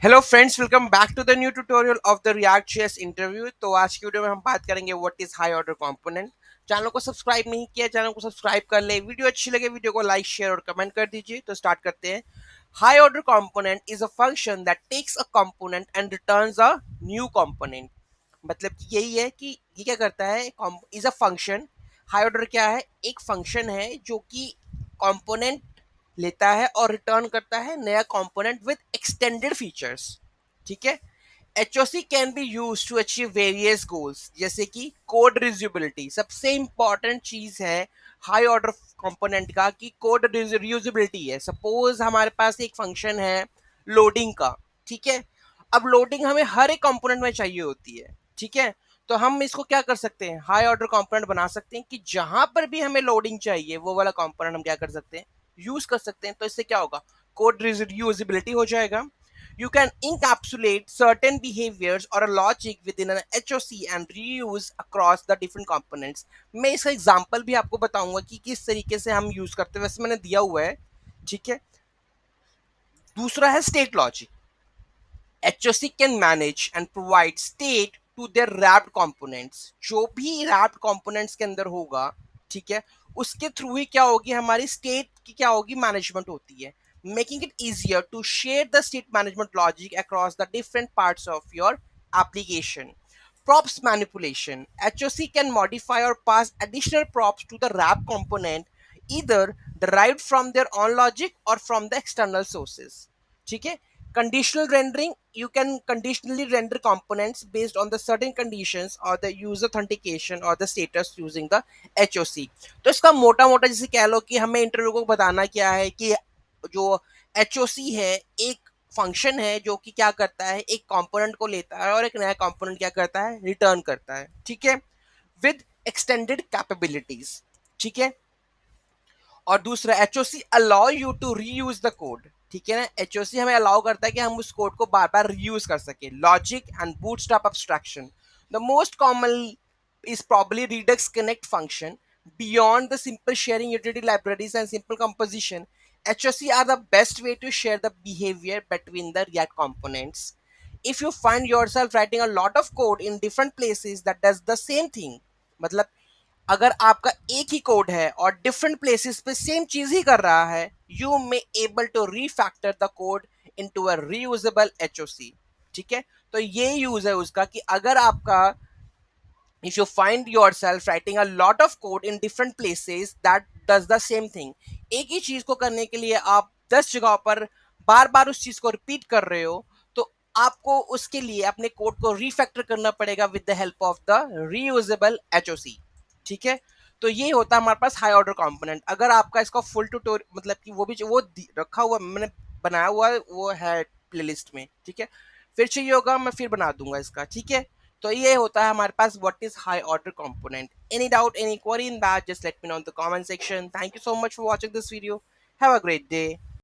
Hello friends, welcome back to the new tutorial of the React.js interview. तो आज की video में हम बात करेंगे what is high order component. Channel को सब्सक्राइब नहीं किया, चैनल को सब्सक्राइब कर ले। वीडियो अच्छी लगे वीडियो को लाइक शेयर और कमेंट कर दीजिए। तो स्टार्ट करते हैं। High order component is a function that takes a component and returns a new component. मतलब कि यही है कि ये क्या करता है, is a function. High order क्या है? एक फंक्शन है जो कि कंपोनेंट लेता है और रिटर्न करता है नया कंपोनेंट विद एक्सटेंडेड फीचर्स। ठीक है। HOC can be use to achieve various goals, जैसे कि कोड रियूजिबिलिटी सबसे इंपॉर्टेंट चीज है हाई ऑर्डर कंपोनेंट का, कि कोड रियूजिबिलिटी है। सपोज हमारे पास एक फंक्शन है लोडिंग का। ठीक है। अब लोडिंग हमें हर एक कंपोनेंट में चाहिए होती है। ठीक है। तो हम इसको क्या कर सकते हैं, हाई ऑर्डर कंपोनेंट बना सकते हैं कि जहां पर भी हमें लोडिंग चाहिए वो वाला कंपोनेंट हम क्या कर सकते हैं, यूज कर सकते हैं। तो इससे क्या होगा, कोड रियूजिबिलिटी हो जाएगा। You can encapsulate certain behaviors or a logic within an HOC and reuse across the different components. मैं इसका एग्जांपल भी आपको बताऊंगा कि किस तरीके से हम यूज करते हैं, वैसे मैंने दिया हुआ है। ठीक है। दूसरा है state logic. HOC can manage and provide state to their wrapped components। जो भी wrapped components के अंदर होगा, ठीक है, उसके थ्रू ही क्या होगी, हमारी स्टेट की क्या होगी, मैनेजमेंट होती है। Making it easier to share the state management logic across the different parts of your application. Props manipulation. HOC can modify or pass additional props to the wrap component, either derived from their own logic or from the external sources. ठीक है। conditional rendering, you can conditionally render components based on the certain conditions or the user authentication or the status using the HOC। तो इसका मोटा मोटा जैसे कह लो कि हमें इंटरव्यू को बताना क्या है कि जो HOC है एक फंक्शन है जो कि क्या करता है, एक कंपोनेंट को लेता है और एक नया कंपोनेंट क्या करता है, रिटर्न करता है। ठीक है। With extended capabilities. ठीक है। और दूसरा HOC allow you to reuse the code. ठीक है ना, HOC हमें अलाउ करता है कि हम उस कोड को बार बार रीयूज कर सके। Logic and bootstrap abstraction. The most common is probably Redux Connect function. Beyond the simple sharing utility libraries and simple composition, HOC are the best way to share the behavior between the React components. If you find yourself writing a lot of code in different places that does the same thing, मतलब अगर आपका एक ही code है और different places पे same चीज ही कर रहा है, you may able to refactor the code into a reusable HOC। ठीक है। तो ये यूज है उसका कि अगर आपका, if you find yourself writing a lot of code in different places that does the same thing, एक ही चीज को करने के लिए आप 10 जगहों पर बार बार उस चीज को रिपीट कर रहे हो, तो आपको उसके लिए अपने कोड को रीफैक्टर करना पड़ेगा with the help of the reusable HOC। ठीक है। तो ये होता है हमारे पास हाई ऑर्डर कंपोनेंट। अगर आपका इसका फुल ट्यूटोरियल, मतलब कि वो भी वो रखा हुआ मैंने बनाया हुआ है, वो है प्लेलिस्ट में। ठीक है। फिर चाहिए होगा मैं फिर बना दूंगा इसका। ठीक है। तो ये होता है हमारे पास what is high order component. Any doubt, any query in that, just let me know in the comment section. Thank you so much for watching this video. Have a great day.